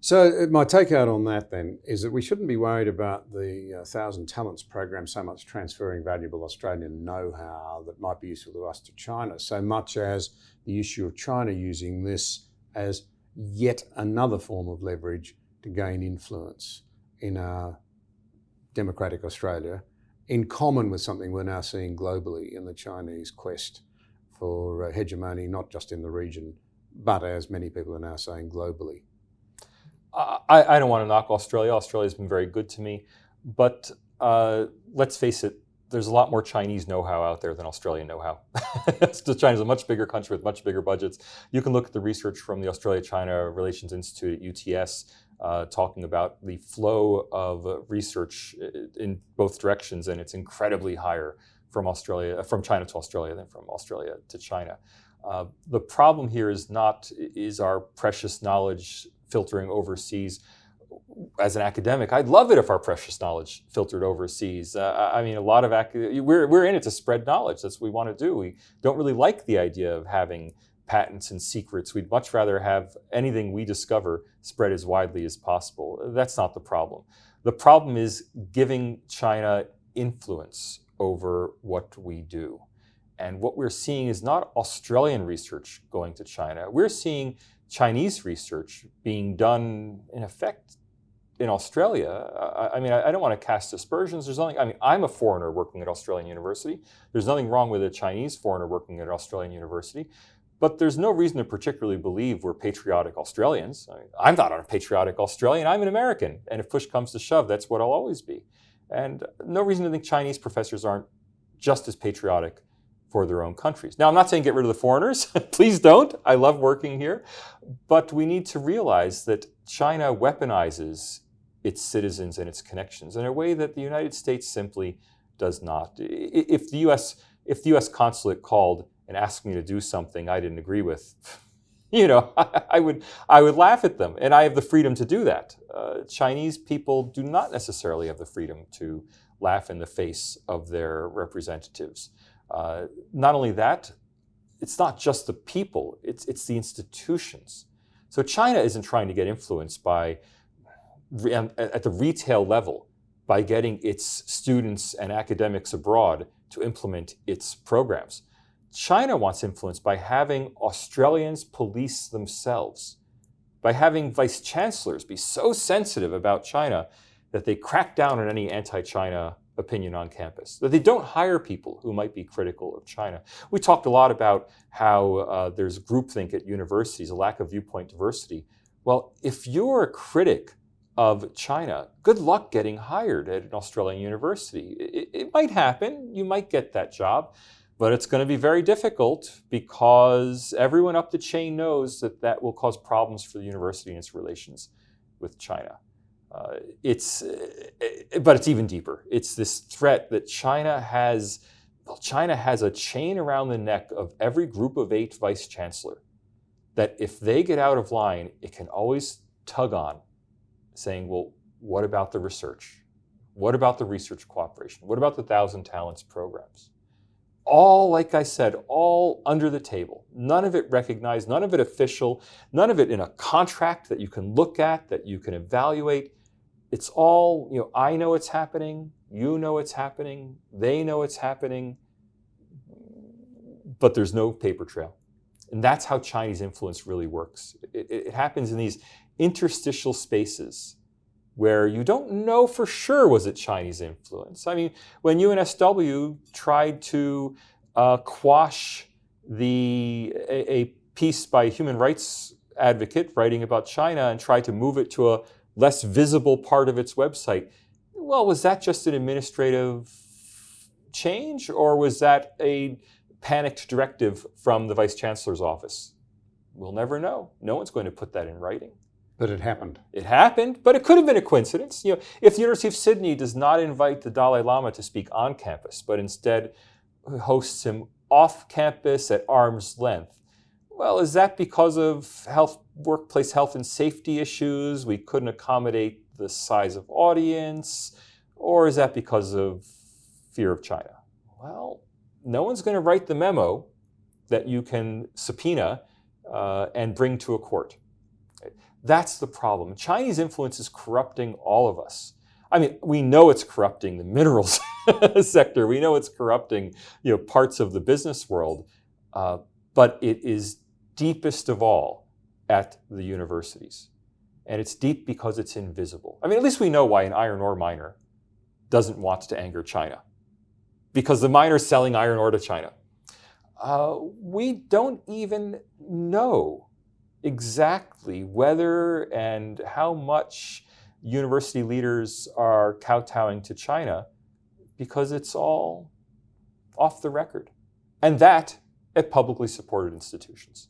So my takeout on that then is that we shouldn't be worried about the 1,000 Talents program so much transferring valuable Australian know-how that might be useful to us to China, so much as the issue of China using this as yet another form of leverage to gain influence in our democratic Australia, in common with something we're now seeing globally in the Chinese quest for hegemony, not just in the region, but as many people are now saying, globally. I don't want to knock Australia. Australia's been very good to me. But let's face it, there's a lot more Chinese know-how out there than Australian know-how. China's a much bigger country with much bigger budgets. You can look at the research from the Australia-China Relations Institute at UTS talking about the flow of research in both directions, and it's incredibly higher from China to Australia than from Australia to China. The problem here is our precious knowledge filtering overseas. As an academic, I'd love it if our precious knowledge filtered overseas. I mean, a lot of we're in it to spread knowledge. That's what we want to do. We don't really like the idea of having patents and secrets. We'd much rather have anything we discover spread as widely as possible. That's not the problem. The problem is giving China influence over what we do. And what we're seeing is not Australian research going to China. We're seeing Chinese research being done, in effect, in Australia. I mean, I don't want to cast aspersions. I'm a foreigner working at Australian University. There's nothing wrong with a Chinese foreigner working at Australian University. But there's no reason to particularly believe we're patriotic Australians. I'm not a patriotic Australian. I'm an American. And if push comes to shove, that's what I'll always be. And no reason to think Chinese professors aren't just as patriotic for their own countries. Now, I'm not saying get rid of the foreigners. Please don't. I love working here. But we need to realize that China weaponizes its citizens and its connections in a way that the United States simply does not. If the U.S. consulate called and asked me to do something I didn't agree with, I would laugh at them, and I have the freedom to do that. Chinese people do not necessarily have the freedom to laugh in the face of their representatives. Not only that, it's not just the people, it's the institutions. So China isn't trying to get influence at the retail level by getting its students and academics abroad to implement its programs. China wants influence by having Australians police themselves, by having vice chancellors be so sensitive about China that they crack down on any anti-China opinion on campus, that they don't hire people who might be critical of China. We talked a lot about how there's groupthink at universities, a lack of viewpoint diversity. Well, if you're a critic of China, good luck getting hired at an Australian university. It might happen, you might get that job, but it's going to be very difficult because everyone up the chain knows that will cause problems for the university and its relations with China. But it's even deeper. It's this threat that China has a chain around the neck of every group of 8 vice chancellor, that if they get out of line, it can always tug on, saying, well, what about the research? What about the research cooperation? What about the 1,000 Talents programs? All, like I said, all under the table. None of it recognized, none of it official, none of it in a contract that you can look at, that you can evaluate. It's all, I know it's happening, you know it's happening, they know it's happening, but there's no paper trail. And that's how Chinese influence really works. It happens in these interstitial spaces where you don't know for sure was it Chinese influence. I mean, when UNSW tried to quash a piece by a human rights advocate writing about China and tried to move it to a less visible part of its website, well, was that just an administrative change, or was that a panicked directive from the Vice Chancellor's office? We'll never know. No one's going to put that in writing. But it happened. It happened, but it could have been a coincidence. If the University of Sydney does not invite the Dalai Lama to speak on campus, but instead hosts him off campus at arm's length, well, is that because of workplace health and safety issues? We couldn't accommodate the size of audience, or is that because of fear of China? Well, no one's going to write the memo that you can subpoena and bring to a court. That's the problem. Chinese influence is corrupting all of us. I mean, we know it's corrupting the minerals sector. We know it's corrupting, parts of the business world, but it is deepest of all at the universities. And it's deep because it's invisible. I mean, at least we know why an iron ore miner doesn't want to anger China, because the miner's selling iron ore to China. We don't even know exactly whether and how much university leaders are kowtowing to China, because it's all off the record. And that at publicly supported institutions.